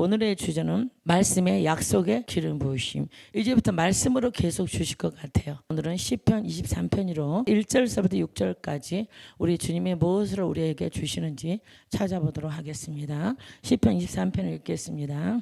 오늘의 주제는 말씀의 약속의 기름 부으심. 이제부터 말씀으로 계속 주실 것 같아요. 오늘은 시편 23편으로 1절서부터 6절까지 우리 주님이 무엇을 우리에게 주시는지 찾아보도록 하겠습니다. 시편 23편을 읽겠습니다.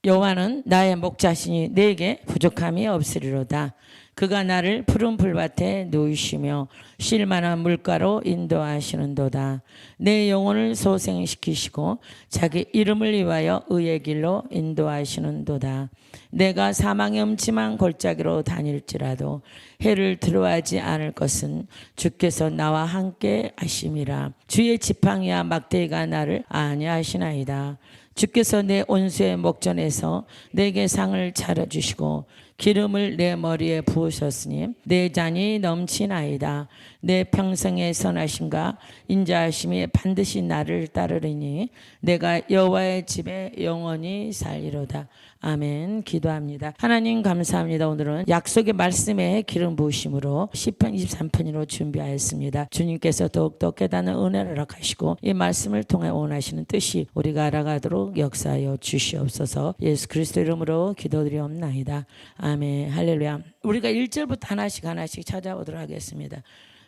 여호와는 나의 목자시니 내게 부족함이 없으리로다. 그가 나를 푸른 풀밭에 누이시며 쉴 만한 물가로 인도하시는도다. 내 영혼을 소생시키시고 자기 이름을 위하여 의의 길로 인도하시는도다. 내가 사망의 음침한 골짜기로 다닐지라도 해를 두려워하지 않을 것은 주께서 나와 함께 하심이라. 주의 지팡이와 막대기가 나를 안위하시나이다. 주께서 내 온수의 목전에서 내게 상을 차려주시고 기름을 내 머리에 부으셨으니 내 잔이 넘치나이다. 내 평생의 선하심과 인자하심이 반드시 나를 따르리니 내가 여호와의 집에 영원히 살리로다. 아멘. 기도합니다. 하나님 감사합니다. 오늘은 약속의 말씀에 기름 부으심으로 시편 23편으로 준비하였습니다. 주님께서 더욱더 깨닫는 은혜를 허락하시고 이 말씀을 통해 원하시는 뜻이 우리가 알아가도록 역사하여 주시옵소서. 예수 그리스도 이름으로 기도드리옵나이다. 아멘. 할렐루야. 우리가 1절부터 하나씩 찾아보도록 하겠습니다.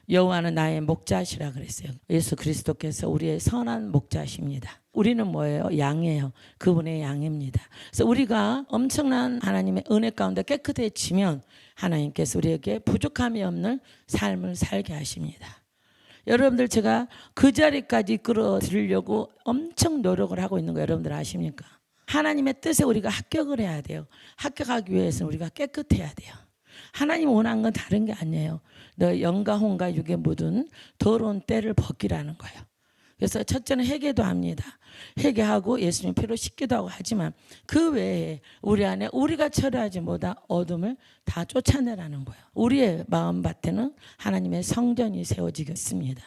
여호와는 나의 목자시라 그랬어요. 예수 그리스도께서 우리의 선한 목자십니다. 우리는 뭐예요? 양이에요. 그분의 양입니다. 그래서 우리가 엄청난 하나님의 은혜 가운데 깨끗해지면 하나님께서 우리에게 부족함이 없는 삶을 살게 하십니다. 여러분들 제가 그 자리까지 끌어들이려고 엄청 노력을 하고 있는 거 여러분들 아십니까? 하나님의 뜻에 우리가 합격을 해야 돼요. 합격하기 위해서는 우리가 깨끗해야 돼요. 하나님 원하는 건 다른 게 아니에요. 너 영과 혼과 육에 묻은 더러운 때를 벗기라는 거예요. 그래서 첫째는 회개도 합니다. 회개하고 예수님 피로 씻기도 하고 하지만 그 외에 우리 안에 우리가 처리하지 못한 어둠을 다 쫓아내라는 거예요. 우리의 마음밭에는 하나님의 성전이 세워지겠습니다.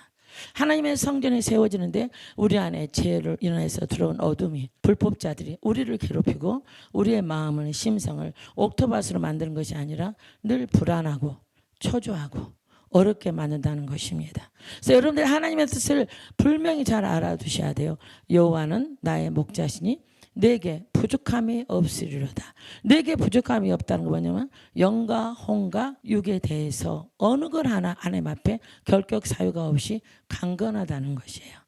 하나님의 성전이 세워지는데 우리 안에 죄를 인해서 들어온 어둠이 불법자들이 우리를 괴롭히고 우리의 마음을 심성을 옥토밭으로 만드는 것이 아니라 늘 불안하고 초조하고 어렵게 만든다는 것입니다. 그래서 여러분들 하나님의 뜻을 분명히 잘 알아두셔야 돼요. 여호와는 나의 목자시니 내게 부족함이 없으리로다. 내게 부족함이 없다는 거 뭐냐면 영과 혼과 육에 대해서 어느 걸 하나 하나님 앞에 결격 사유가 없이 강건하다는 것이에요.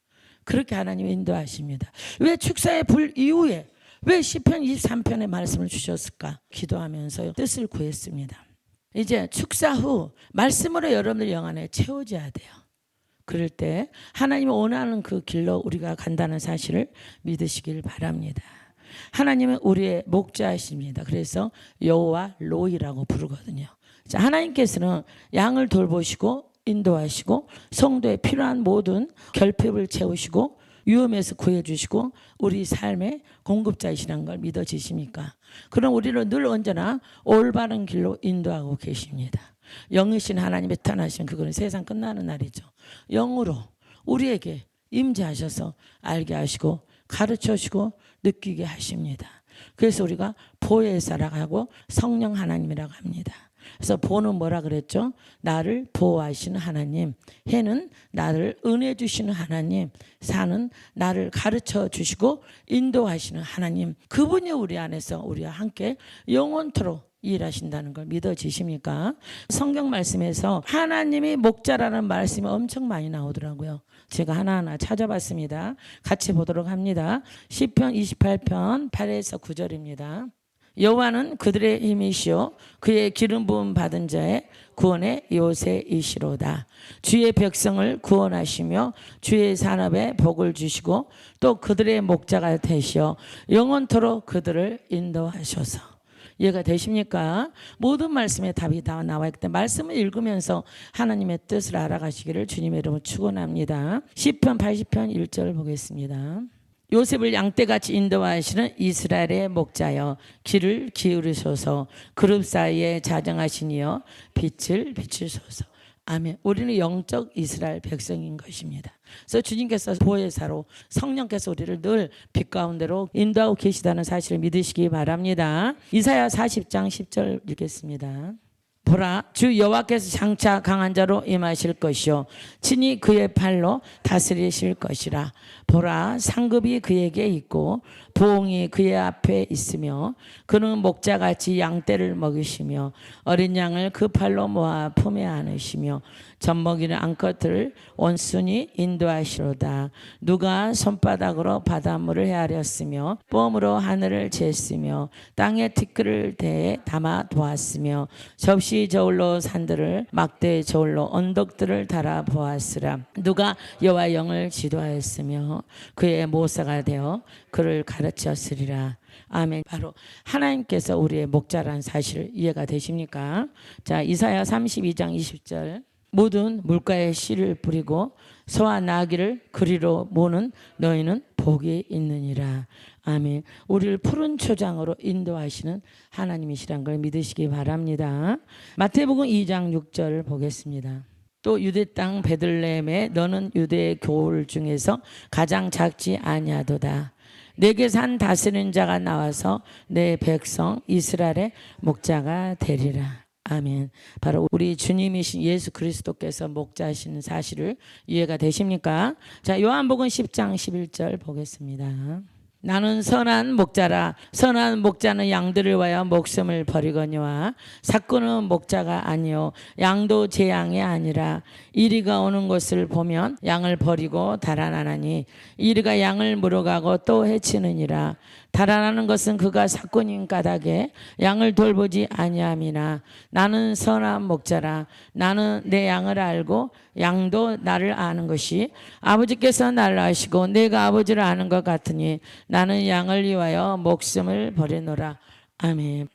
그렇게 하나님이 인도하십니다. 왜 축사의 불 이후에 왜 시편 23편의 말씀을 주셨을까? 기도하면서 뜻을 구했습니다. 이제 축사 후 말씀으로 여러분들 영 안에 채워져야 돼요. 그럴 때 하나님이 원하는 그 길로 우리가 간다는 사실을 믿으시길 바랍니다. 하나님은 우리의 목자이십니다. 그래서 여호와 로이라고 부르거든요. 자, 하나님께서는 양을 돌보시고 인도하시고 성도에 필요한 모든 결핍을 채우시고 위험에서 구해주시고 우리 삶의 공급자이시라는 걸 믿어지십니까? 그럼 우리를 늘 언제나 올바른 길로 인도하고 계십니다. 영이신 하나님의 탄하시면 그거는 세상 끝나는 날이죠. 영으로 우리에게 임재하셔서 알게 하시고 가르쳐주시고 느끼게 하십니다. 그래서 우리가 보혜의 사랑하고 성령 하나님이라고 합니다. 그래서 보는 뭐라 그랬죠? 나를 보호하시는 하나님, 해는 나를 은혜 주시는 하나님, 산은 나를 가르쳐 주시고 인도하시는 하나님, 그분이 우리 안에서 우리와 함께 영원토록 일하신다는 걸 믿어지십니까? 성경 말씀에서 하나님이 목자라는 말씀이 엄청 많이 나오더라고요. 제가 하나하나 찾아봤습니다. 같이 보도록 합니다. 시편 28편 8에서 9절입니다. 여호와는 그들의 힘이시오 그의 기름 부음 받은 자의 구원의 요새이시로다. 주의 백성을 구원하시며 주의 산업에 복을 주시고 또 그들의 목자가 되시어 영원토록 그들을 인도하셔서. 이해가 되십니까? 모든 말씀에 답이 다 나와 있기 때문에 말씀을 읽으면서 하나님의 뜻을 알아가시기를 주님의 이름으로 축원합니다. 시편 80편 1절 보겠습니다. 요셉을 양떼같이 인도하시는 이스라엘의 목자여 귀를 기울이소서. 그룹 사이에 자정하시니여 빛을 비추소서. 아멘. 우리는 영적 이스라엘 백성인 것입니다. 그래서 주님께서 보혜사로 성령께서 우리를 늘 빛 가운데로 인도하고 계시다는 사실을 믿으시기 바랍니다. 이사야 40장 10절 읽겠습니다. 보라, 주 여호와께서 장차 강한 자로 임하실 것이요 친히 그의 팔로 다스리실 것이라. 보라, 상급이 그에게 있고 부엉이 그의 앞에 있으며 그는 목자같이 양떼를 먹이시며 어린 양을 그 팔로 모아 품에 안으시며 젖먹이는 암컷을 온순히 인도하시로다. 누가 손바닥으로 바닷물을 헤아렸으며 뽐으로 하늘을 쟀으며 땅에 티끌을 대에 담아 보았으며 접시 저울로 산들을 막대 저울로 언덕들을 달아 보았으라. 누가 여호와 영을 지도하였으며 그의 모사가 되어 그를 가르쳤으리라. 아멘. 바로 하나님께서 우리의 목자라는 사실 이해가 되십니까? 자, 이사야 32장 20절. 모든 물가에 씨를 뿌리고 소와 나귀를 그리로 모는 너희는 복이 있느니라. 아멘. 우리를 푸른 초장으로 인도하시는 하나님이시란 걸 믿으시기 바랍니다. 마태복음 2장 6절 보겠습니다. 또 유대 땅 베들레헴에 너는 유대의 교울 중에서 가장 작지 아니하도다. 내게 산 다스리는 자가 나와서 내 백성 이스라엘의 목자가 되리라. 아멘. 바로 우리 주님이신 예수 그리스도께서 목자이신 사실을 이해가 되십니까? 자, 요한복음 10장 11절 보겠습니다. 나는 선한 목자라. 선한 목자는 양들을 위하여 목숨을 버리거니와 삭구는 목자가 아니요 양도 제 양이 아니라 이리가 오는 것을 보면 양을 버리고 달아나나니 이리가 양을 물어가고 또 해치느니라. 달아나는 것은 그가 삭구인 까닭에 양을 돌보지 아니함이나 나는 선한 목자라. 나는 내 양을 알고 양도 나를 아는 것이 아버지께서 나를 아시고 내가 아버지를 아는 것 같으니 나는 양을 위하여 목숨을 버리노라. 아멘.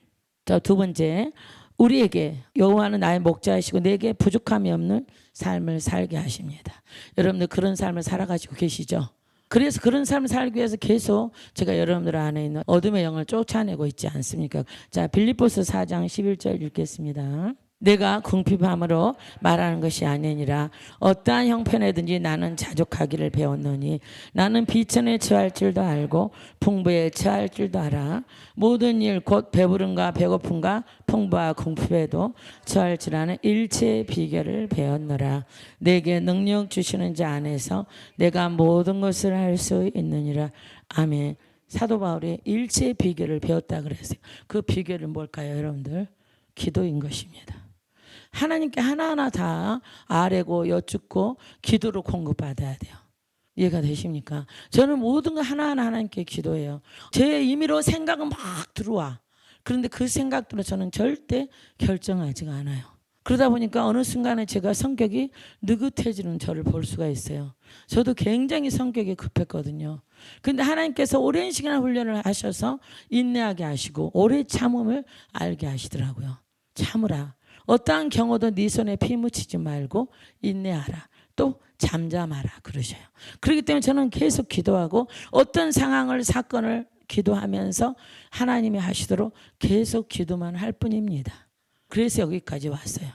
자, 두 번째, 우리에게 여호와는 나의 목자이시고 내게 부족함이 없는 삶을 살게 하십니다. 여러분들 그런 삶을 살아가지고 계시죠? 그래서 그런 삶을 살기 위해서 계속 제가 여러분들 안에 있는 어둠의 영을 쫓아내고 있지 않습니까? 자, 빌립보서 4장 11절 읽겠습니다. 내가 궁핍함으로 말하는 것이 아니니라. 어떠한 형편에든지 나는 자족하기를 배웠노니 나는 비천에 처할 줄도 알고 풍부에 처할 줄도 알아. 모든 일 곧 배부름과 배고픔과 풍부와 궁핍에도 처할 줄 아는 일체의 비결을 배웠노라. 내게 능력 주시는 자 안에서 내가 모든 것을 할 수 있느니라. 아멘. 사도 바울이 일체의 비결을 배웠다 그랬어요. 그 비결은 뭘까요, 여러분들? 기도인 것입니다. 하나님께 하나하나 다 아뢰고 여쭙고 기도로 공급받아야 돼요. 이해가 되십니까? 저는 모든 거 하나하나 하나님께 기도해요. 제 임의로 생각은 막 들어와. 그런데 그 생각들은 저는 절대 결정하지가 않아요. 그러다 보니까 어느 순간에 제가 성격이 느긋해지는 저를 볼 수가 있어요. 저도 굉장히 성격이 급했거든요. 근데 하나님께서 오랜 시간 훈련을 하셔서 인내하게 하시고 오래 참음을 알게 하시더라고요. 참으라. 어떠한 경우도 네 손에 피 묻히지 말고 인내하라. 또 잠잠하라 그러셔요. 그렇기 때문에 저는 계속 기도하고 어떤 상황을 사건을 기도하면서 하나님이 하시도록 계속 기도만 할 뿐입니다. 그래서 여기까지 왔어요.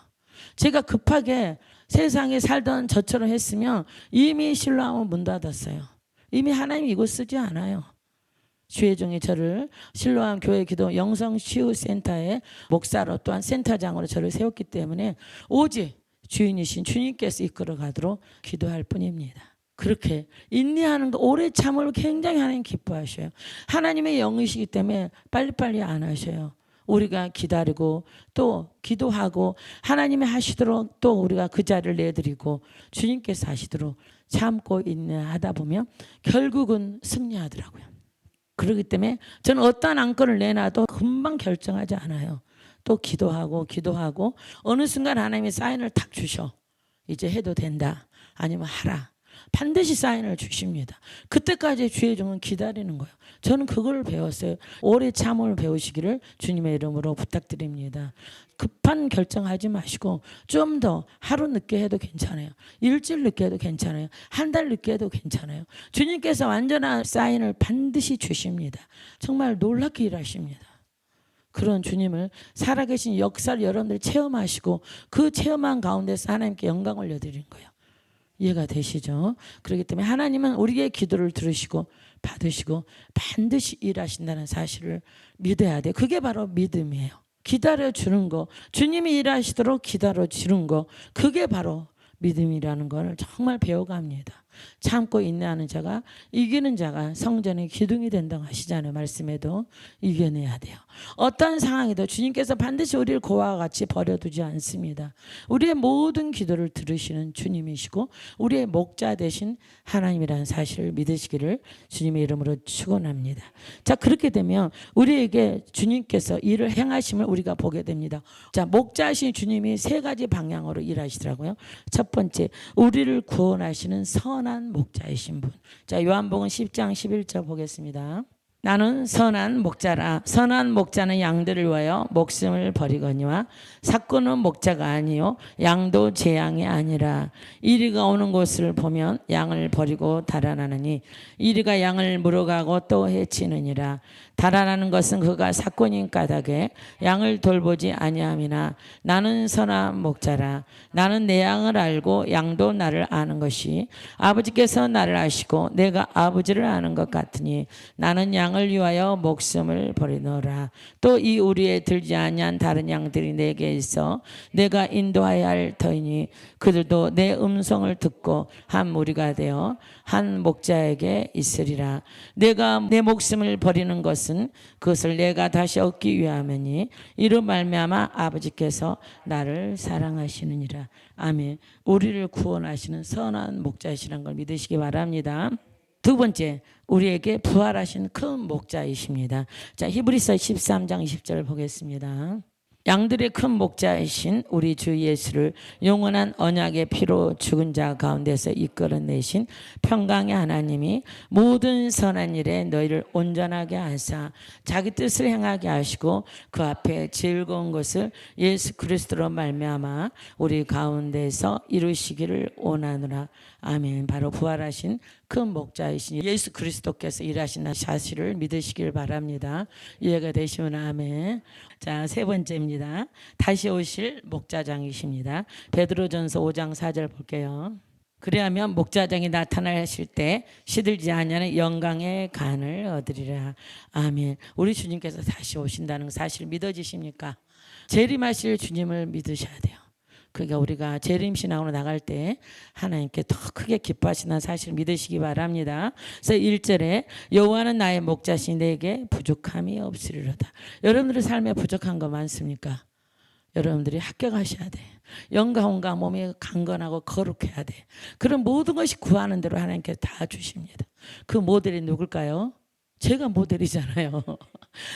제가 급하게 세상에 살던 저처럼 했으면 이미 신로하면 문 닫았어요. 이미 하나님 이곳 쓰지 않아요. 주혜종이 저를 실로암 교회 기도 영성치유센터의 목사로 또한 센터장으로 저를 세웠기 때문에 오직 주인이신 주님께서 이끌어 가도록 기도할 뿐입니다. 그렇게 인내하는 거 오래 참을 굉장히 하나님 기뻐하셔요. 하나님의 영이시기 때문에 빨리빨리 안 하셔요. 우리가 기다리고 또 기도하고 하나님이 하시도록 또 우리가 그 자리를 내드리고 주님께서 하시도록 참고 인내하다 보면 결국은 승리하더라고요. 그렇기 때문에 저는 어떠한 안건을 내놔도 금방 결정하지 않아요. 또 기도하고 어느 순간 하나님이 사인을 탁 주셔. 이제 해도 된다. 아니면 하라. 반드시 사인을 주십니다. 그때까지 주의 종은 기다리는 거예요. 저는 그걸 배웠어요. 오래 참음을 배우시기를 주님의 이름으로 부탁드립니다. 급한 결정하지 마시고 좀 더 하루 늦게 해도 괜찮아요. 일주일 늦게 해도 괜찮아요. 한 달 늦게 해도 괜찮아요. 주님께서 완전한 사인을 반드시 주십니다. 정말 놀랍게 일하십니다. 그런 주님을 살아계신 역사를 여러분들이 체험하시고 그 체험한 가운데서 하나님께 영광을 올려드리는 거예요. 이해가 되시죠? 그렇기 때문에 하나님은 우리의 기도를 들으시고 받으시고 반드시 일하신다는 사실을 믿어야 돼요. 그게 바로 믿음이에요. 기다려주는 거, 주님이 일하시도록 기다려주는 거, 그게 바로 믿음이라는 걸 정말 배워갑니다. 참고 인내하는 자가 이기는 자가 성전의 기둥이 된다고 하시잖아요. 말씀에도 이겨내야 돼요. 어떠한 상황에도 주님께서 반드시 우리를 그와 같이 버려두지 않습니다. 우리의 모든 기도를 들으시는 주님이시고 우리의 목자 되신 하나님이라는 사실을 믿으시기를 주님의 이름으로 축원합니다. 자, 그렇게 되면 우리에게 주님께서 일을 행하심을 우리가 보게 됩니다. 자, 목자이신 주님이 세 가지 방향으로 일하시더라고요. 첫 번째, 우리를 구원하시는 선한 목자이신 분. 자, 요한복음 10장 11절 보겠습니다. 나는 선한 목자라. 선한 목자는 양들을 위하여 목숨을 버리거니와 삭구는 목자가 아니요 양도 제 양이 아니라 이리가 오는 곳을 보면 양을 버리고 달아나느니 이리가 양을 물어가고 또 해치느니라. 달아나는 것은 그가 삭구인 까닭에 양을 돌보지 아니함이나 나는 선한 목자라. 나는 내 양을 알고 양도 나를 아는 것이 아버지께서 나를 아시고 내가 아버지를 아는 것 같으니 나는 양을 위하여 목숨을 버리노라. 또 이 우리에 들지 아니한 다른 양들이 내게 있어 내가 인도하여야 할 터이니 그들도 내 음성을 듣고 한 무리가 되어 한 목자에게 있으리라. 내가 내 목숨을 버리는 것은 그것을 내가 다시 얻기 위함이니 이로 말미암아 아버지께서 나를 사랑하시느니라. 아멘. 우리를 구원하시는 선한 목자이시라는 걸 믿으시기 바랍니다. 두 번째, 우리에게 부활하신 큰 목자이십니다. 자, 히브리서 13장 20절 보겠습니다. 양들의 큰 목자이신 우리 주 예수를 영원한 언약의 피로 죽은 자 가운데서 이끌어내신 평강의 하나님이 모든 선한 일에 너희를 온전하게 하사 자기 뜻을 행하게 하시고 그 앞에 즐거운 것을 예수 그리스도로 말미암아 우리 가운데서 이루시기를 원하노라. 아멘. 바로 부활하신 큰 목자이신 예수 그리스도께서 일하신 사실을 믿으시길 바랍니다. 이해가 되시면 아멘. 자, 세 번째입니다. 다시 오실 목자장이십니다. 베드로전서 5장 4절 볼게요. 그리하면 목자장이 나타나실 때 시들지 아니하는 영광의 간을 얻으리라. 아멘. 우리 주님께서 다시 오신다는 사실 믿어지십니까? 재림하실 주님을 믿으셔야 돼요. 그러니까 우리가 재림신앙으로 나갈 때 하나님께 더 크게 기뻐하시는 사실 믿으시기 바랍니다. 그래서 1절에 여호와는 나의 목자시니 내게 부족함이 없으리로다. 여러분들의 삶에 부족한 거 많습니까? 여러분들이 합격하셔야 돼. 영과 혼과 몸이 강건하고 거룩해야 돼. 그런 모든 것이 구하는 대로 하나님께 다 주십니다. 그 모델이 누굴까요? 제가 모델이잖아요.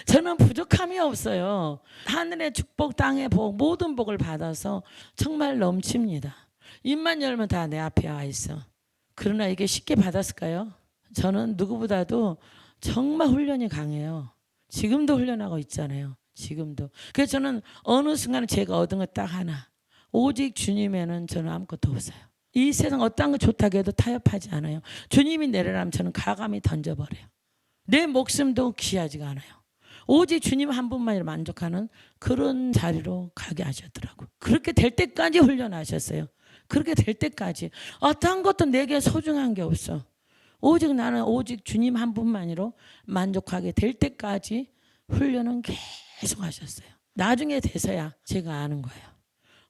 저는 부족함이 없어요. 하늘의 축복, 땅의 복, 모든 복을 받아서 정말 넘칩니다. 입만 열면 다 내 앞에 와 있어. 그러나 이게 쉽게 받았을까요? 저는 누구보다도 정말 훈련이 강해요. 지금도 훈련하고 있잖아요. 지금도. 그래서 저는 어느 순간 제가 얻은 것 딱 하나. 오직 주님에는 저는 아무것도 없어요. 이 세상 어떤 거 좋다고 해도 타협하지 않아요. 주님이 내려라면 저는 과감히 던져버려요. 내 목숨도 귀하지가 않아요. 오직 주님 한 분만을 만족하는 그런 자리로 가게 하셨더라고요. 그렇게 될 때까지 훈련하셨어요. 그렇게 될 때까지 어떤 것도 내게 소중한 게 없어. 오직 나는 오직 주님 한 분만으로 만족하게 될 때까지 훈련은 계속 하셨어요. 나중에 돼서야 제가 아는 거예요.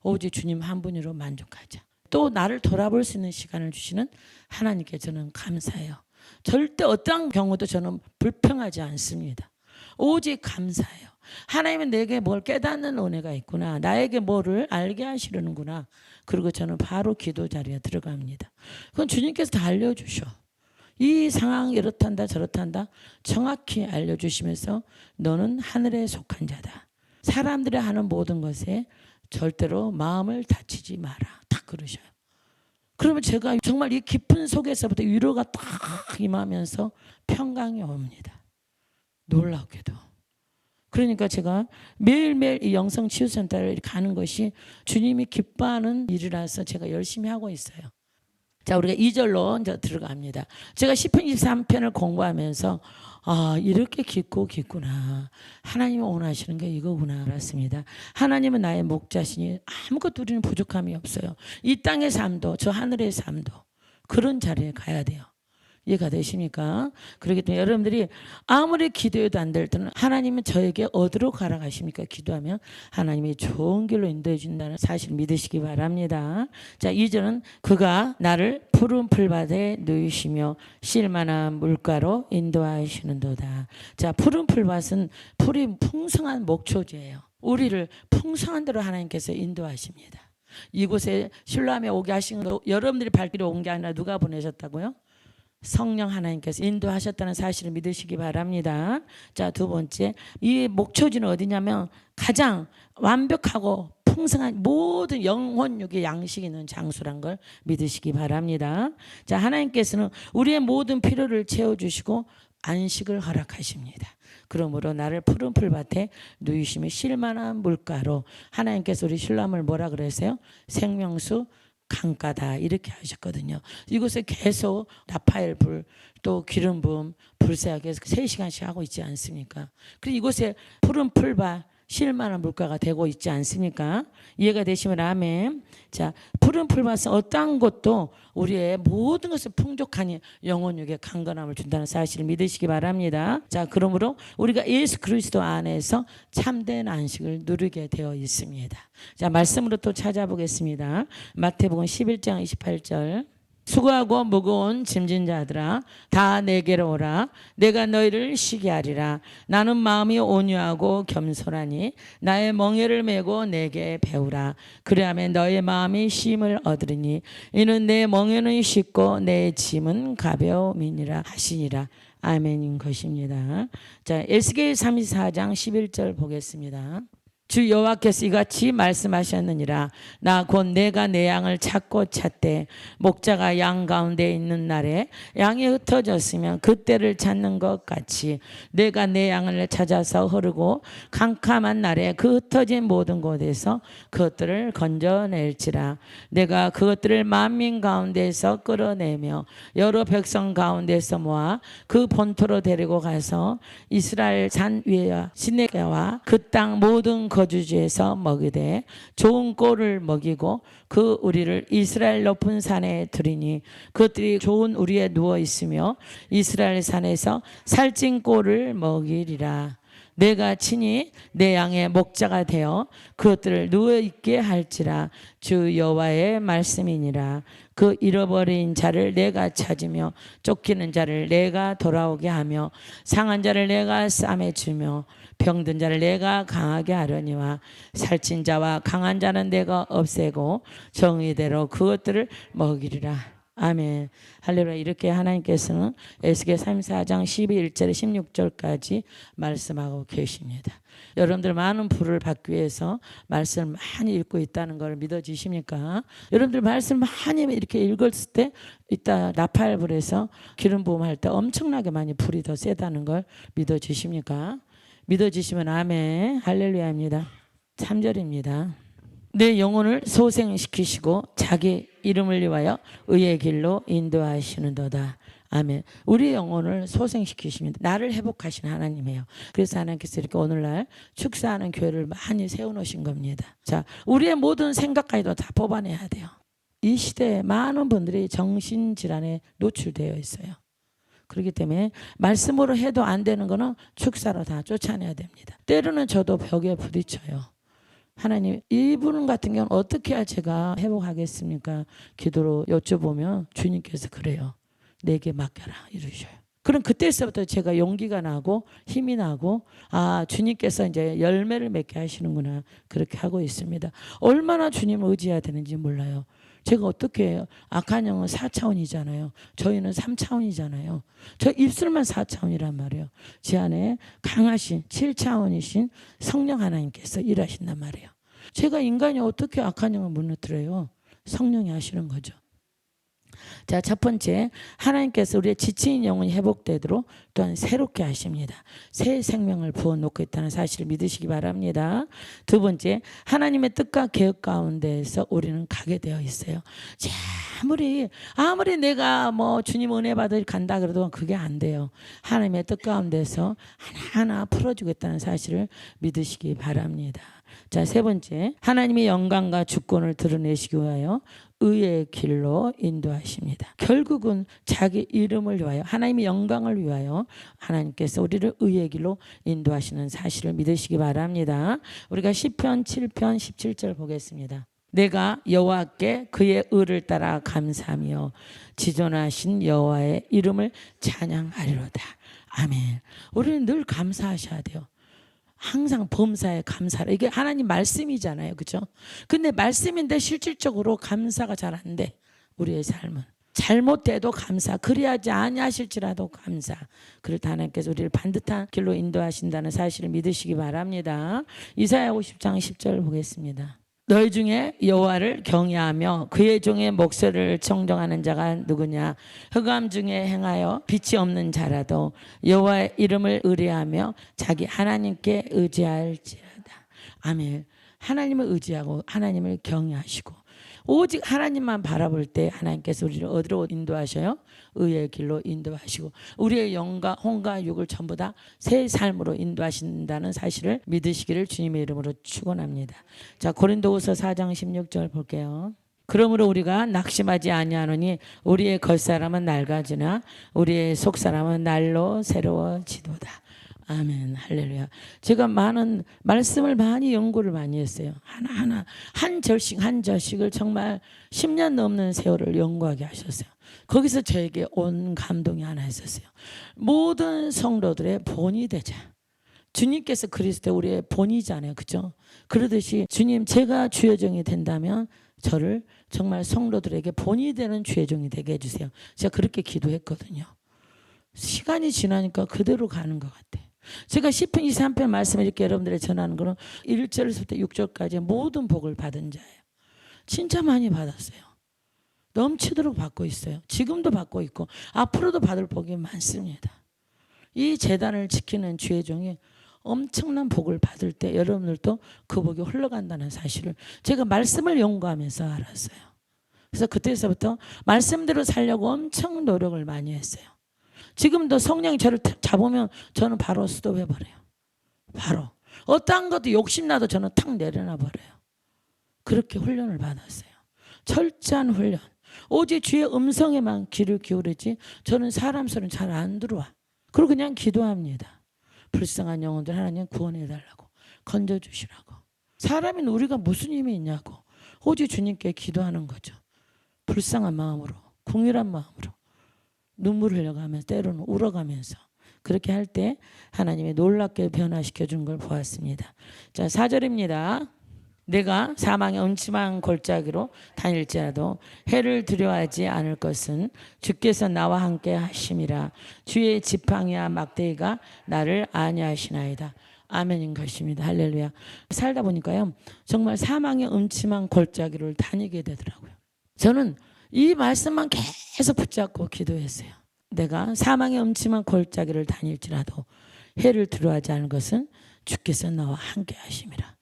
오직 주님 한 분으로 만족하자. 또 나를 돌아볼 수 있는 시간을 주시는 하나님께 저는 감사해요. 절대 어떠한 경우도 저는 불평하지 않습니다. 오직 감사해요. 하나님은 내게 뭘 깨닫는 은혜가 있구나. 나에게 뭐를 알게 하시려는구나. 그리고 저는 바로 기도 자리에 들어갑니다. 그건 주님께서 다 알려주셔. 이 상황 이렇단다 저렇단다 정확히 알려주시면서 너는 하늘에 속한 자다. 사람들이 하는 모든 것에 절대로 마음을 다치지 마라. 딱 그러셔요. 그러면 제가 정말 이 깊은 속에서부터 위로가 딱 임하면서 평강이 옵니다. 놀랍게도. 그러니까 제가 매일매일 이 영성치유센터를 가는 것이 주님이 기뻐하는 일이라서 제가 열심히 하고 있어요. 자, 우리가 2절로 이제 들어갑니다. 제가 시편 23편을 공부하면서 이렇게 깊구나. 하나님이 원하시는 게 이거구나 알았습니다. 하나님은 나의 목자시니 아무것도 우리는 부족함이 없어요. 이 땅의 삶도 저 하늘의 삶도 그런 자리에 가야 돼요. 이해가 되십니까? 그렇기 때문에 여러분들이 아무리 기도해도 안 될 때는 하나님은 저에게 어디로 가라 하십니까? 기도하면 하나님이 좋은 길로 인도해 준다는 사실 믿으시기 바랍니다. 자, 2절은 그가 나를 푸른 풀밭에 누이시며 쉴만한 물가로 인도하시는도다. 자, 푸른 풀밭은 풀이 풍성한 목초지예요. 우리를 풍성한 대로 하나님께서 인도하십니다. 이곳에 실로암에 오게 하신 거 여러분들이 발길에 온 게 아니라 누가 보내셨다고요? 성령 하나님께서 인도하셨다는 사실을 믿으시기 바랍니다. 자, 두 번째, 이 목초지는 어디냐면 가장 완벽하고 풍성한 모든 영혼육의 양식이 있는 장소란 걸 믿으시기 바랍니다. 자, 하나님께서는 우리의 모든 필요를 채워주시고 안식을 허락하십니다. 그러므로 나를 푸른 풀밭에 누이시며 쉴만한 물가로, 하나님께서 우리 신람을 뭐라 그랬어요? 생명수 강가다 이렇게 하셨거든요. 이곳에 계속 라파엘 불, 또 기름 부음, 불새가 계속 3시간씩 하고 있지 않습니까? 그리고 이곳에 푸른 풀밭, 쉴만한 물가가 되고 있지 않습니까? 이해가 되시면 아멘. 자, 푸른 풀밭은 어떠한 것도 우리의 모든 것을 풍족하니 영혼육에 강건함을 준다는 사실을 믿으시기 바랍니다. 자, 그러므로 우리가 예수 그리스도 안에서 참된 안식을 누리게 되어 있습니다. 자, 말씀으로 또 찾아보겠습니다. 마태복음 11장 28절. 수고하고 무거운 짐진 자들아 다 내게로 오라. 내가 너희를 쉬게 하리라. 나는 마음이 온유하고 겸손하니 나의 멍에를 메고 내게 배우라. 그리하면 너의 마음이 쉼을 얻으리니 이는 내 멍에는 쉽고 내 짐은 가벼움이니라 하시니라. 아멘인 것입니다. 자, 에스겔 34장 11절 보겠습니다. 주 여호와께서 이같이 말씀하셨느니라. 나 곧 내가 내 양을 찾고 찾되 목자가 양 가운데 있는 날에 양이 흩어졌으면 그때를 찾는 것 같이 내가 내 양을 찾아서 흐르고 캄캄한 날에 그 흩어진 모든 곳에서 그것들을 건져낼지라. 내가 그것들을 만민 가운데서 끌어내며 여러 백성 가운데서 모아 그 본토로 데리고 가서 이스라엘 산 위와 시내가와 그 땅 모든 거주지에서 먹이되 좋은 꼴을 먹이고 그 우리를 이스라엘 높은 산에 두리니 그것들이 좋은 우리에 누워 있으며 이스라엘 산에서 살찐 꼴을 먹이리라. 내가 친히 내 양의 목자가 되어 그것들을 누워 있게 할지라. 주 여호와의 말씀이니라. 그 잃어버린 자를 내가 찾으며 쫓기는 자를 내가 돌아오게 하며 상한 자를 내가 싸매 주며 병든 자를 내가 강하게 하려니와 살찐 자와 강한 자는 내가 없애고 정의대로 그것들을 먹이리라. 아멘. 할렐루야. 이렇게 하나님께서는 에스겔 34장 12절에 16절까지 말씀하고 계십니다. 여러분들 많은 불을 받기 위해서 말씀을 많이 읽고 있다는 걸 믿어지십니까? 여러분들 말씀 많이 이렇게 읽었을 때 이따 라파엘 불에서 기름 부음할 때 엄청나게 많이 불이 더 세다는 걸 믿어지십니까? 믿어지시면 아멘. 할렐루야입니다. 3절입니다. 내 영혼을 소생시키시고 자기 이름을 위하여 의의 길로 인도하시는도다. 아멘. 우리 영혼을 소생시키십니다. 나를 회복하시는 하나님이에요. 그래서 하나님께서 이렇게 오늘날 축사하는 교회를 많이 세워놓으신 겁니다. 자, 우리의 모든 생각까지도 다 뽑아내야 돼요. 이 시대에 많은 분들이 정신질환에 노출되어 있어요. 그렇기 때문에 말씀으로 해도 안 되는 거는 축사로 다 쫓아내야 됩니다. 때로는 저도 벽에 부딪혀요. 하나님, 이분 같은 경우는 어떻게 해야 제가 회복하겠습니까? 기도로 여쭤보면 주님께서 그래요. 내게 맡겨라 이러셔요. 그럼 그때서부터 제가 용기가 나고 힘이 나고 아, 주님께서 이제 열매를 맺게 하시는구나 그렇게 하고 있습니다. 얼마나 주님을 의지해야 되는지 몰라요. 제가 어떻게 해요? 악한 영은 4차원이잖아요. 저희는 3차원이잖아요. 저 입술만 4차원이란 말이에요. 제 안에 강하신 7차원이신 성령 하나님께서 일하신단 말이에요. 제가 인간이 어떻게 악한 영을 무너뜨려요? 성령이 하시는 거죠. 자, 첫 번째, 하나님께서 우리의 지친 영혼이 회복되도록 또한 새롭게 하십니다. 새 생명을 부어놓고 있다는 사실을 믿으시기 바랍니다. 두 번째, 하나님의 뜻과 계획 가운데에서 우리는 가게 되어 있어요. 자, 아무리 내가 뭐 주님 은혜 받으러 간다 그래도 그게 안 돼요. 하나님의 뜻 가운데서 하나하나 풀어주겠다는 사실을 믿으시기 바랍니다. 자, 세 번째, 하나님의 영광과 주권을 드러내시기 위하여 의의 길로 인도하십니다. 결국은 자기 이름을 위하여, 하나님의 영광을 위하여 하나님께서 우리를 의의 길로 인도하시는 사실을 믿으시기 바랍니다. 우리가 시편 7편 17절 보겠습니다. 내가 여호와께 그의 의를 따라 감사하며 지존하신 여호와의 이름을 찬양하리로다. 아멘. 우리는 늘 감사하셔야 돼요. 항상 범사에 감사라. 이게 하나님 말씀이잖아요, 그죠? 근데 말씀인데 실질적으로 감사가 잘 안 돼. 우리의 삶은 잘못돼도 감사, 그리하지 아니하실지라도 감사. 그럴 때 하나님께서 우리를 반듯한 길로 인도하신다는 사실을 믿으시기 바랍니다. 이사야 50장 10절 보겠습니다. 너희 중에 여호와를 경외하며 그의 종의 목소리를 청정하는 자가 누구냐? 흑암 중에 행하여 빛이 없는 자라도 여호와의 이름을 의뢰하며 자기 하나님께 의지할지라다. 아멘. 하나님을 의지하고 하나님을 경외하시고 오직 하나님만 바라볼 때 하나님께서 우리를 어디로 인도하셔요? 의의 길로 인도하시고 우리의 영과 혼과 육을 전부 다 새 삶으로 인도하신다는 사실을 믿으시기를 주님의 이름으로 축원합니다. 자, 고린도후서 4장 16절 볼게요. 그러므로 우리가 낙심하지 아니하노니 우리의 겉사람은 낡아지나 우리의 속사람은 날로 새로워지도다. 아멘. 할렐루야. 제가 많은 말씀을 많이 연구를 많이 했어요. 하나하나 한 절씩 한 절씩을 정말 10년 넘는 세월을 연구하게 하셨어요. 거기서 저에게 온 감동이 하나 있었어요. 모든 성도들의 본이 되자. 주님께서 그리스도 우리의 본이잖아요, 그죠? 그러듯이 주님, 제가 주의 종이 된다면 저를 정말 성도들에게 본이 되는 주의 종이 되게 해주세요. 제가 그렇게 기도했거든요. 시간이 지나니까 그대로 가는 것 같아요. 제가 시편 23편 말씀을 이렇게 여러분들에게 전하는 거는 1절부터 6절까지 모든 복을 받은 자예요. 진짜 많이 받았어요. 넘치도록 받고 있어요. 지금도 받고 있고 앞으로도 받을 복이 많습니다. 이 제단을 지키는 주의 종이 엄청난 복을 받을 때 여러분들도 그 복이 흘러간다는 사실을 제가 말씀을 연구하면서 알았어요. 그래서 그때서부터 말씀대로 살려고 엄청 노력을 많이 했어요. 지금도 성령이 저를 잡으면 저는 바로 스톱해버려요. 바로 어떠한 것도 욕심나도 저는 탁 내려놔버려요. 그렇게 훈련을 받았어요. 철저한 훈련. 오직 주의 음성에만 귀를 기울이지 저는 사람 소리는 잘 안 들어와. 그리고 그냥 기도합니다. 불쌍한 영혼들 하나님 구원해달라고, 건져주시라고. 사람인 우리가 무슨 힘이 있냐고. 오직 주님께 기도하는 거죠. 불쌍한 마음으로, 궁일한 마음으로 눈물 흘려가면서 때로는 울어가면서 그렇게 할 때 하나님이 놀랍게 변화시켜 준 걸 보았습니다. 자, 4절입니다. 내가 사망의 음침한 골짜기로 다닐지라도 해를 두려워하지 않을 것은 주께서 나와 함께 하심이라. 주의 지팡이와 막대기가 나를 안위하시나이다. 아멘인 것입니다. 할렐루야. 살다 보니까요, 정말 사망의 음침한 골짜기를 다니게 되더라고요. 저는 이 말씀만 계속 붙잡고 기도했어요. 내가 사망의 음침한 골짜기를 다닐지라도 해를 두려워하지 않을 것은 주께서 나와 함께 하심이라.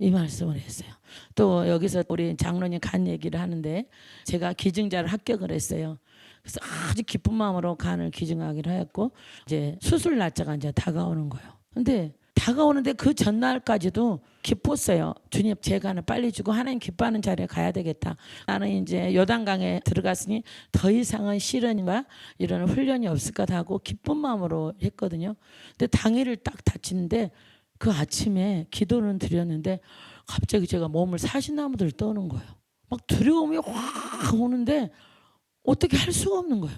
이 말씀을 했어요. 또 여기서 우리 장로님 간 얘기를 하는데 제가 기증자를 합격을 했어요. 그래서 아주 기쁜 마음으로 간을 기증하기로 했고 이제 수술 날짜가 이제 다가오는 거예요. 근데 다가오는데 그 전날까지도 기뻤어요. 주님, 제 간을 빨리 주고 하나님 기뻐하는 자리에 가야 되겠다. 나는 이제 요단강에 들어갔으니 더 이상은 시련과 이런 훈련이 없을 것 하고 기쁜 마음으로 했거든요. 근데 당일을 딱 다치는데 그 아침에 기도는 드렸는데 갑자기 제가 몸을 사시나무들 떠는 거예요. 막 두려움이 확 오는데 어떻게 할 수가 없는 거예요.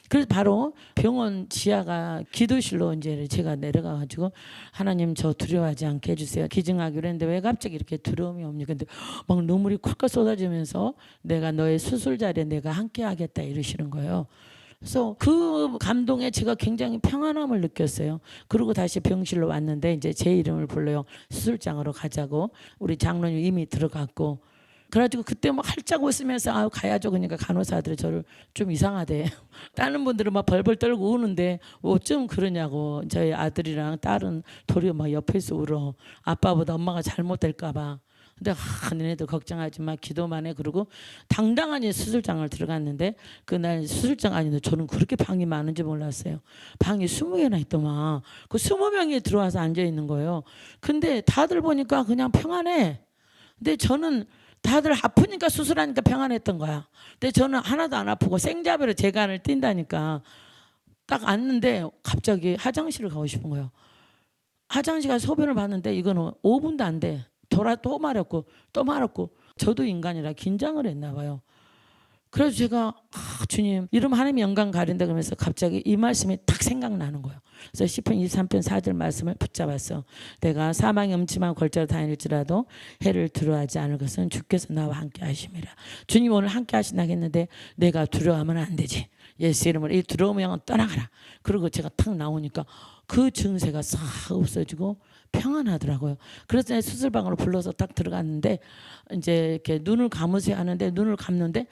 그래서 바로 병원 지하가 기도실로 이제 제가 내려가가지고 하나님 저 두려워하지 않게 해주세요. 기증하기로 했는데 왜 갑자기 이렇게 두려움이 옵니까? 근데 막 눈물이 콱콱 쏟아지면서 내가 너의 수술 자리에 내가 함께 하겠다 이러시는 거예요. 그래서 그 감동에 제가 굉장히 평안함을 느꼈어요. 그리고 다시 병실로 왔는데 이제 제 이름을 불러요. 수술장으로 가자고. 우리 장로님 이미 들어갔고. 그래가지고 그때 막 활짝 웃으면서 아 가야죠. 그러니까 간호사들이 저를 좀 이상하대. 다른 분들은 막 벌벌 떨고 우는데 어쩜 그러냐고. 저희 아들이랑 딸은 도리어 막 옆에서 울어. 아빠보다 엄마가 잘못될까 봐. 근데 너네들 걱정하지 마, 기도만 해. 그러고 당당하게 수술장을 들어갔는데 그날 수술장 아닌데 저는 그렇게 방이 많은지 몰랐어요. 방이 20개나 있더만. 그 20명이 들어와서 앉아 있는 거예요. 근데 다들 보니까 그냥 평안해. 근데 저는 다들 아프니까 수술하니까 평안했던 거야. 근데 저는 하나도 안 아프고 생자배로 재간을 뛴다니까 딱 앉는데 갑자기 화장실을 가고 싶은 거예요. 화장실 가서 소변을 봤는데 이거는 5분도 안 돼. 돌아 또 마렵고 또 마렵고 저도 인간이라 긴장을 했나 봐요. 그래서 제가 주님 이러면 하나님 영광 가린다 그러면서 갑자기 이 말씀이 딱 생각나는 거예요. 그래서 시편 23편 4절 말씀을 붙잡았어. 내가 사망의 음침한 골짜기로 다닐지라도 해를 두려워하지 않을 것은 주께서 나와 함께 하심이라. 주님 오늘 함께 하신다고 했는데 내가 두려워하면 안 되지. 예수 이름으로 이 두려움의 영은 떠나가라. 그리고 제가 탁 나오니까 그 증세가 싹 없어지고 평안하더라고요. 그래서 내 수술방으로 불러서 딱 들어갔는데 이제 이렇게 눈을 감으세요 하는데 눈을 감는데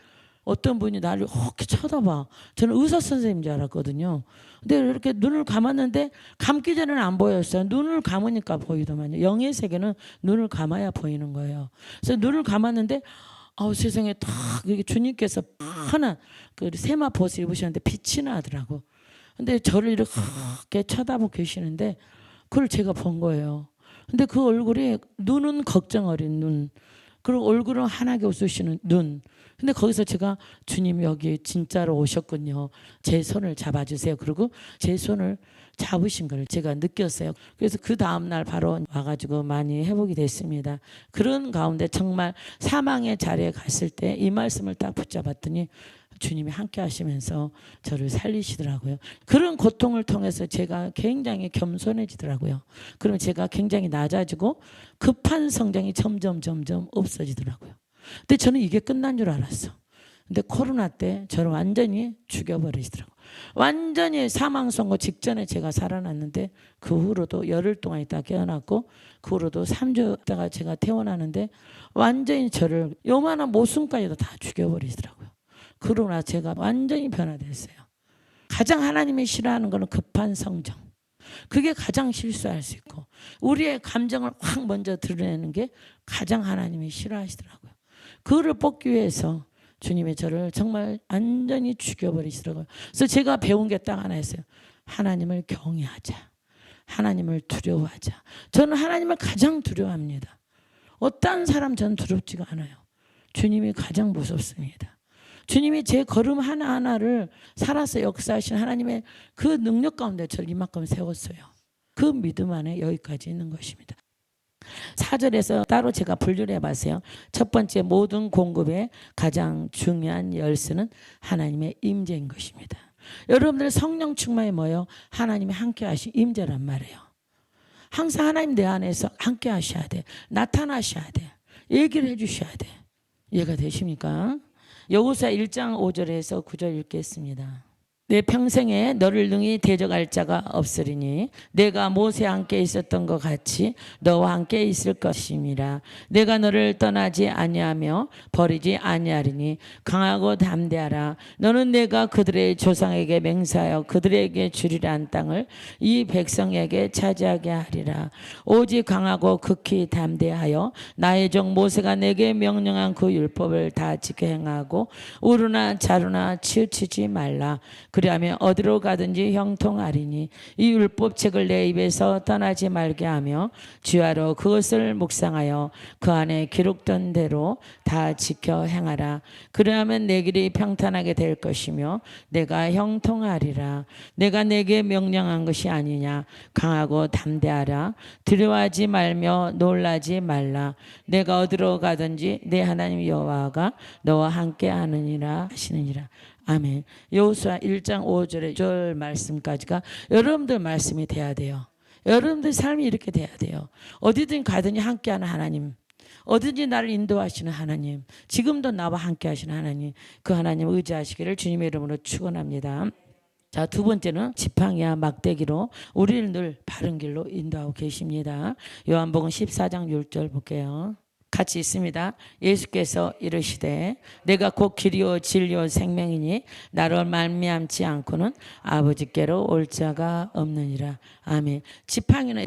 어떤 분이 나를 이렇게 쳐다봐. 저는 의사 선생님인 줄 알았거든요. 근데 이렇게 눈을 감았는데 감기 전에는 안 보였어요. 눈을 감으니까 보이더만요. 영의 세계는 눈을 감아야 보이는 거예요. 그래서 눈을 감았는데 세상에 딱 이렇게 주님께서 환한 그 세마포스 입으셨는데 빛이 나더라고. 근데 저를 이렇게 쳐다보고 계시는데 그걸 제가 본 거예요. 근데 그 얼굴이 눈은 걱정 어린 눈, 그리고 얼굴은 환하게 웃으시는 눈. 근데 거기서 제가 주님 여기 진짜로 오셨군요. 제 손을 잡아주세요. 그리고 제 손을 잡으신 걸 제가 느꼈어요. 그래서 그 다음날 바로 와가지고 많이 회복이 됐습니다. 그런 가운데 정말 사망의 자리에 갔을 때 이 말씀을 딱 붙잡았더니 주님이 함께 하시면서 저를 살리시더라고요. 그런 고통을 통해서 제가 굉장히 겸손해지더라고요. 그러면 제가 굉장히 낮아지고 급한 성장이 점점 없어지더라고요. 근데 저는 이게 끝난 줄 알았어. 근데 코로나 때 저를 완전히 죽여버리시더라고요. 완전히 사망 선고 직전에 제가 살아났는데 그 후로도 열흘 동안 있다 깨어났고 그 후로도 3주 있다가 제가 퇴원하는데 완전히 저를 요만한 모순까지도 다 죽여버리시더라고요. 그러나 제가 완전히 변화됐어요. 가장 하나님이 싫어하는 거는 급한 성장. 그게 가장 실수할 수 있고 우리의 감정을 확 먼저 드러내는 게 가장 하나님이 싫어하시더라고요. 그거를 뽑기 위해서 주님의 저를 정말 완전히 죽여버리시더라고요. 그래서 제가 배운 게 딱 하나 있어요. 하나님을 경외하자. 하나님을 두려워하자. 저는 하나님을 가장 두려워합니다. 어떤 사람 저는 두렵지가 않아요. 주님이 가장 무섭습니다. 주님이 제 걸음 하나하나를 살아서 역사하신 하나님의 그 능력 가운데 저를 이만큼 세웠어요. 그 믿음 안에 여기까지 있는 것입니다. 4절에서 따로 제가 분류를 해봤어요. 첫 번째, 모든 공급의 가장 중요한 열쇠는 하나님의 임재인 것입니다. 여러분들 성령 충만이 뭐예요? 하나님이 함께 하신 임재란 말이에요. 항상 하나님 내 안에서 함께 하셔야 돼. 나타나셔야 돼. 얘기를 해주셔야 돼. 이해가 되십니까? 여호수아 1장 5절에서 9절 읽겠습니다. 내 평생에 너를 능히 대적할 자가 없으리니 내가 모세와 함께 있었던 것 같이 너와 함께 있을 것임이라. 내가 너를 떠나지 아니하며 버리지 아니하리니 강하고 담대하라. 너는 내가 그들의 조상에게 맹세하여 그들에게 주리란 땅을 이 백성에게 차지하게 하리라. 오직 강하고 극히 담대하여 나의 종 모세가 내게 명령한 그 율법을 다 지켜 행하고 우르나 자루나 치우치지 말라. 그리하면 어디로 가든지 형통하리니 이 율법책을 내 입에서 떠나지 말게 하며 주야로 그것을 묵상하여 그 안에 기록된 대로 다 지켜 행하라. 그리하면 내 길이 평탄하게 될 것이며 내가 형통하리라. 내가 내게 명령한 것이 아니냐. 강하고 담대하라. 두려워하지 말며 놀라지 말라. 내가 어디로 가든지 내 하나님 여호와가 너와 함께 하느니라 하시느니라. 아멘. 여호수아 1장 5절의 절 말씀까지가 여러분들 말씀이 돼야 돼요. 여러분들 삶이 이렇게 돼야 돼요. 어디든 가든지 함께하는 하나님, 어디든지 나를 인도하시는 하나님, 지금도 나와 함께하시는 하나님, 그 하나님 의지하시기를 주님의 이름으로 축원합니다. 자, 두 번째는 지팡이와 막대기로 우리를 늘 바른 길로 인도하고 계십니다. 요한복음 14장 6절 볼게요. 같이 있습니다. 예수께서 이르시되 내가 곧 길이요 진리요 생명이니 나로 말미암지 않고는 아버지께로 올 자가 없느니라. 아멘. 지팡이는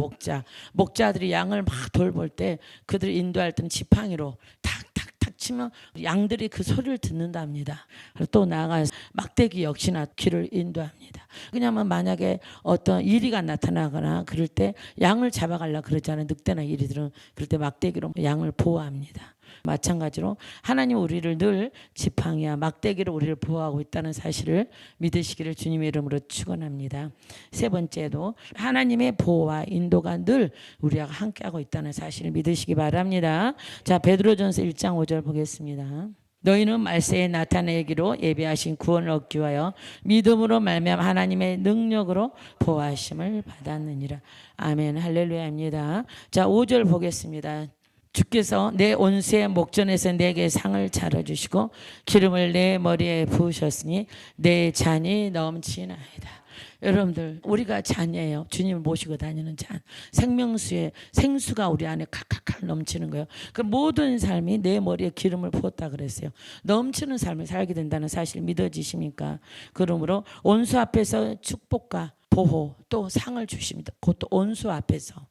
목자들이 양을 막 돌볼 때 그들 인도할 때는 지팡이로 탁탁탁 치면 양들이 그 소리를 듣는답니다. 그리고 또 나아가서 막대기 역시나 길을 인도합니다. 왜냐하면 만약에 어떤 이리가 나타나거나 그럴 때 양을 잡아가려고 그러잖아요. 늑대나 이리들은 그럴 때 막대기로 양을 보호합니다. 마찬가지로 하나님 우리를 늘 지팡이와 막대기로 우리를 보호하고 있다는 사실을 믿으시기를 주님의 이름으로 축원합니다. 세 번째도 하나님의 보호와 인도가 늘 우리와 함께하고 있다는 사실을 믿으시기 바랍니다. 자, 베드로전서 1장 5절 보겠습니다. 너희는 말세에 나타내기로 예비하신 구원을 얻기 위하여 믿음으로 말미암아 하나님의 능력으로 보호하심을 받았느니라. 아멘, 할렐루야입니다. 자, 5절 보겠습니다. 주께서 내 온수의 목전에서 내게 상을 차려주시고 기름을 내 머리에 부으셨으니 내 잔이 넘치나이다. 여러분들, 우리가 잔이에요. 주님을 모시고 다니는 잔. 생명수의 생수가 우리 안에 칼칼칼 넘치는 거예요. 그 모든 삶이 내 머리에 기름을 부었다 그랬어요. 넘치는 삶을 살게 된다는 사실 믿어지십니까? 그러므로 온수 앞에서 축복과 보호 또 상을 주십니다. 그것도 온수 앞에서.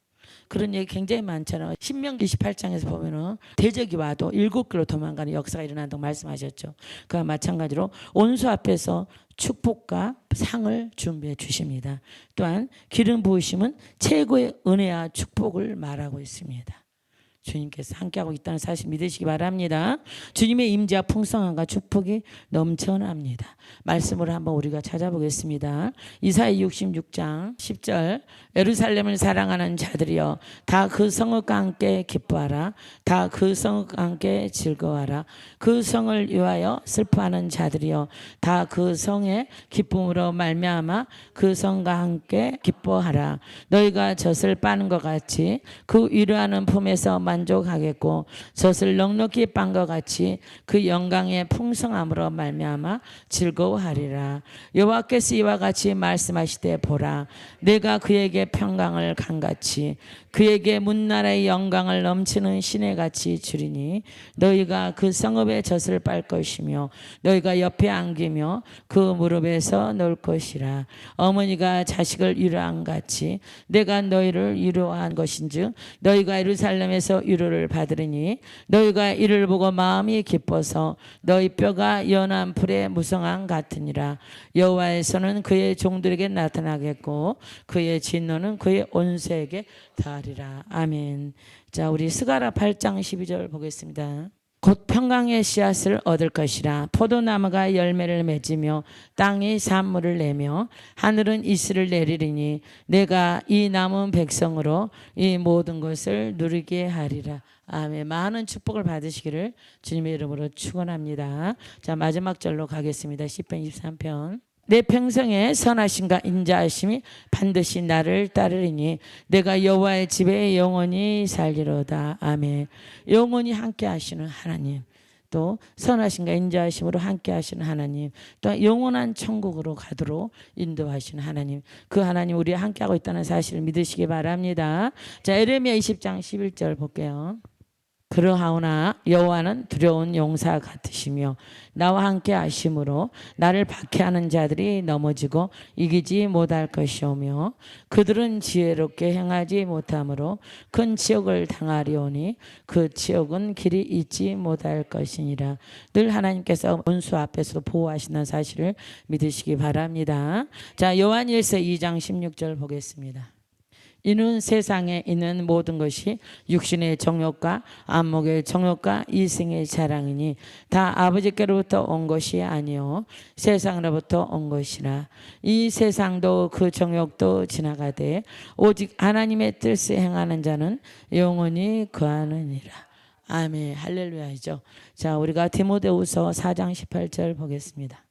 그런 얘기 굉장히 많잖아요. 신명기 28장에서 보면은 대적이 와도 7길로 도망가는 역사가 일어난다고 말씀하셨죠. 그와 마찬가지로 온수 앞에서 축복과 상을 준비해 주십니다. 또한 기름 부으심은 최고의 은혜와 축복을 말하고 있습니다. 주님께서 함께하고 있다는 사실 믿으시기 바랍니다. 주님의 임재와 풍성함과 축복이 넘쳐납니다. 말씀을 한번 우리가 찾아보겠습니다. 이사야 66장 10절 예루살렘을 사랑하는 자들이여 다 그 성읍과 함께 기뻐하라. 다 그 성읍과 함께 즐거워하라. 그 성을 위하여 슬퍼하는 자들이여 다 그 성의 기쁨으로 말미암아 그 성과 함께 기뻐하라. 너희가 젖을 빠는 것 같이 그 위로하는 품에서 만족하겠고 젖을 넉넉히 빤 것 같이 그 영광의 풍성함으로 말미암아 즐거워하리라. 여호와께서 이와 같이 말씀하시되 보라 내가 그에게 평강을 강같이 그에게 문나라의 영광을 넘치는 시내같이 주리니 너희가 그 성읍의 젖을 빨 것이며 너희가 옆에 안기며 그 무릎에서 놓을 것이라. 어머니가 자식을 위로한 같이 내가 너희를 위로한 것인즉 너희가 예루살렘에서 위로를 받으리니 너희가 이를 보고 마음이 기뻐서 너희 뼈가 연한 풀의 무성함 같으니라. 여호와에서는 그의 종들에게 나타나겠고 그의 진노는 그의 온수에게 닿으리라. 아멘. 자, 우리 스가랴 8장 12절 보겠습니다. 곧 평강의 씨앗을 얻을 것이라. 포도나무가 열매를 맺으며 땅이 산물을 내며 하늘은 이슬을 내리리니 내가 이 남은 백성으로 이 모든 것을 누리게 하리라. 아멘. 많은 축복을 받으시기를 주님의 이름으로 축원합니다. 자, 마지막 절로 가겠습니다. 시편 23편. 내 평생에 선하심과 인자하심이 반드시 나를 따르리니 내가 여호와의 집에 영원히 살리로다. 아멘. 영원히 함께 하시는 하나님, 또 선하심과 인자하심으로 함께 하시는 하나님, 또 영원한 천국으로 가도록 인도하시는 하나님, 그 하나님 우리와 함께하고 있다는 사실을 믿으시기 바랍니다. 자, 에레미야 20장 11절 볼게요. 그러하오나 여호와는 두려운 용사 같으시며 나와 함께 하심으로 나를 박해하는 자들이 넘어지고 이기지 못할 것이오며 그들은 지혜롭게 행하지 못하므로 큰 치욕을 당하리오니 그 치욕은 길이 잊지 못할 것이니라. 늘 하나님께서 온수 앞에서 보호하시는 사실을 믿으시기 바랍니다. 자, 요한일서 2장 16절 보겠습니다. 이는 세상에 있는 모든 것이 육신의 정욕과 안목의 정욕과 이생의 자랑이니 다 아버지께로부터 온 것이 아니요 세상으로부터 온 것이라. 이 세상도 그 정욕도 지나가되 오직 하나님의 뜻을 행하는 자는 영원히 거하느니라. 아멘. 할렐루야이죠. 자, 우리가 디모데후서 4장 18절 보겠습니다.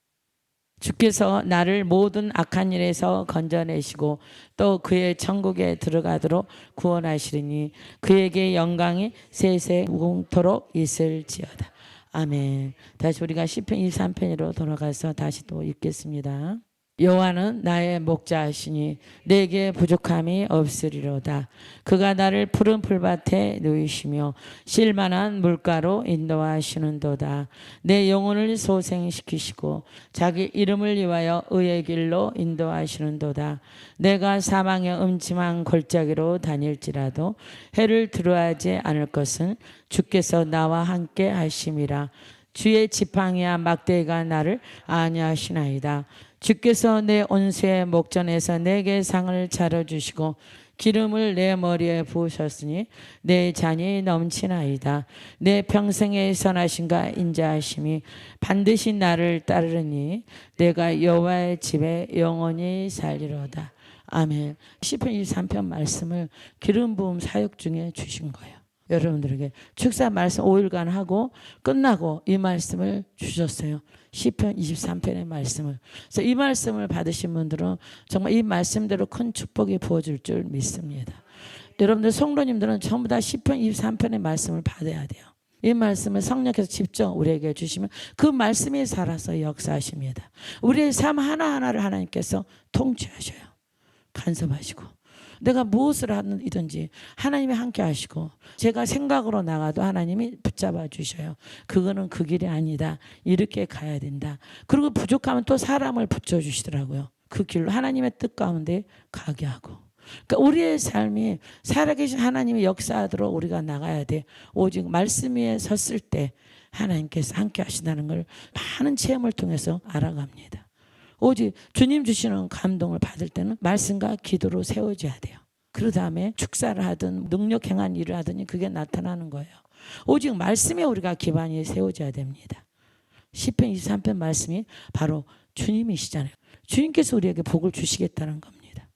주께서 나를 모든 악한 일에서 건져내시고 또 그의 천국에 들어가도록 구원하시리니 그에게 영광이 세세 무궁토록 있을지어다. 아멘. 다시 우리가 시편 23편으로 돌아가서 다시 또 읽겠습니다. 여호와는 나의 목자시니 내게 부족함이 없으리로다. 그가 나를 푸른 풀밭에 누이시며 쉴만한 물가로 인도하시는도다. 내 영혼을 소생시키시고 자기 이름을 위하여 의의 길로 인도하시는도다. 내가 사망의 음침한 골짜기로 다닐지라도 해를 두려워하지 않을 것은 주께서 나와 함께 하심이라. 주의 지팡이와 막대기가 나를 안위하시나이다. 주께서 내 온수의 목전에서 내게 상을 차려주시고 기름을 내 머리에 부으셨으니 내 잔이 넘치나이다. 내 평생의 선하심과 인자하심이 반드시 나를 따르니 내가 여호와의 집에 영원히 살리로다. 아멘. 시편 23편 말씀을 기름 부음 사역 중에 주신 거예요. 여러분들에게 축사 말씀 5일간 하고 끝나고 이 말씀을 주셨어요. 시편 23편의 말씀을. 그래서 이 말씀을 받으신 분들은 정말 이 말씀대로 큰 축복이 부어질 줄 믿습니다. 여러분들 성도님들은 전부 다 시편 23편의 말씀을 받아야 돼요. 이 말씀을 성령께서 직접 우리에게 주시면 그 말씀이 살아서 역사하십니다. 우리의 삶 하나하나를 하나님께서 통치하셔요. 간섭하시고 내가 무엇을 하든지 하나님이 함께 하시고 제가 생각으로 나가도 하나님이 붙잡아 주셔요. 그거는 그 길이 아니다. 이렇게 가야 된다. 그리고 부족하면 또 사람을 붙여주시더라고요. 그 길로 하나님의 뜻 가운데 가게 하고. 그러니까 우리의 삶이 살아계신 하나님의 역사하도록 우리가 나가야 돼. 오직 말씀 위에 섰을 때 하나님께서 함께 하신다는 걸 많은 체험을 통해서 알아갑니다. 오직 주님 주시는 감동을 받을 때는 말씀과 기도로 세워져야 돼요. 그 다음에 축사를 하든 능력 행한 일을 하더니 그게 나타나는 거예요. 오직 말씀에 우리가 기반이 세워져야 됩니다. 시편 23편 말씀이 바로 주님이시잖아요. 주님께서 우리에게 복을 주시겠다는 겁니다.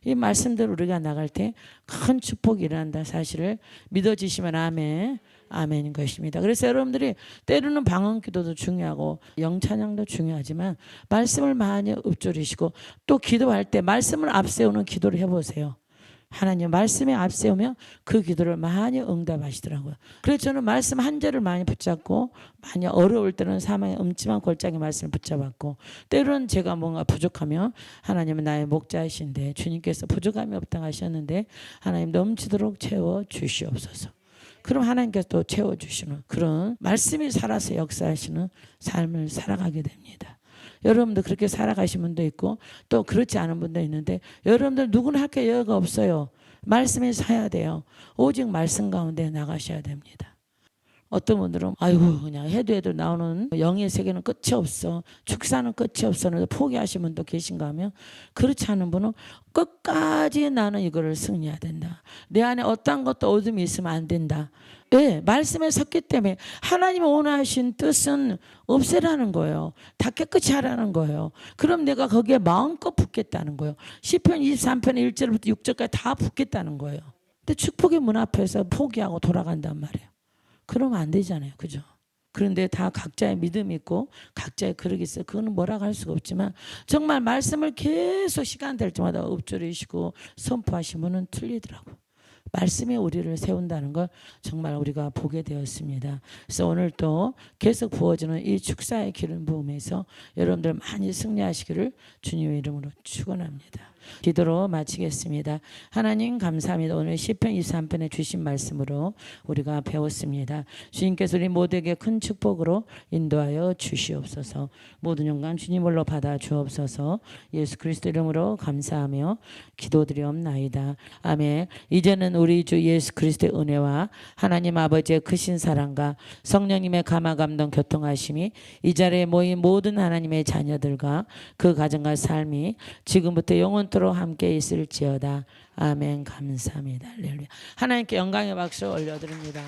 이 말씀대로 우리가 나갈 때 큰 축복이 일어난다 사실을 믿어지시면 아멘. 아멘인 것입니다. 그래서 여러분들이 때로는 방언 기도도 중요하고 영찬양도 중요하지만 말씀을 많이 읊조리시고 또 기도할 때 말씀을 앞세우는 기도를 해보세요. 하나님 말씀에 앞세우면 그 기도를 많이 응답하시더라고요. 그래서 저는 말씀 한 절을 많이 붙잡고 많이 어려울 때는 사망의 음침한 골짜기 말씀을 붙잡았고 때로는 제가 뭔가 부족하면 하나님은 나의 목자이신데 주님께서 부족함이 없다고 하셨는데 하나님 넘치도록 채워 주시옵소서. 그럼 하나님께서 또 채워주시는 그런 말씀이 살아서 역사하시는 삶을 살아가게 됩니다. 여러분도 그렇게 살아가신 분도 있고 또 그렇지 않은 분도 있는데 여러분들 누구나 할 게 여유가 없어요. 말씀에 서야 돼요. 오직 말씀 가운데 나가셔야 됩니다. 어떤 분들은 아이고 그냥 해도 나오는 영의 세계는 끝이 없어. 축사는 끝이 없어. 포기하신 분도 계신가 하면 그렇지 않은 분은 끝까지 나는 이거를 승리해야 된다. 내 안에 어떠한 것도 어둠이 있으면 안 된다. 왜? 말씀에 섰기 때문에 하나님이 원하신 뜻은 없애라는 거예요. 다 깨끗이 하라는 거예요. 그럼 내가 거기에 마음껏 붙겠다는 거예요. 시편 23편의 1절부터 6절까지 다 붙겠다는 거예요. 근데 축복의 문 앞에서 포기하고 돌아간단 말이에요. 그러면 안 되잖아요. 그죠? 그런데 다 각자의 믿음이 있고 각자의 그릇이 있어요. 그거는 뭐라고 할 수가 없지만 정말 말씀을 계속 시간 될 때마다 읊조리시고 선포하시면 틀리더라고요. 말씀에 우리를 세운다는 걸 정말 우리가 보게 되었습니다. 그래서 오늘 또 계속 부어지는 이 축사의 기름 부음에서 여러분들 많이 승리하시기를 주님의 이름으로 축원합니다. 기도로 마치겠습니다. 하나님 감사합니다. 오늘 시편 23편에 주신 말씀으로 우리가 배웠습니다. 주님께서 우리 모두에게 큰 축복으로 인도하여 주시옵소서. 모든 영광 주님으로 받아 주옵소서. 예수 그리스도 이름으로 감사하며 기도드리옵나이다. 아멘. 이제는 우리 주 예수 그리스도의 은혜와 하나님 아버지의 크신 사랑과 성령님의 감화 감동 교통하심이 이 자리에 모인 모든 하나님의 자녀들과 그 가정과 삶이 지금부터 영원토록 함께 있을지어다. 아멘. 감사합니다. 할렐루야. 하나님께 영광의 박수 올려드립니다.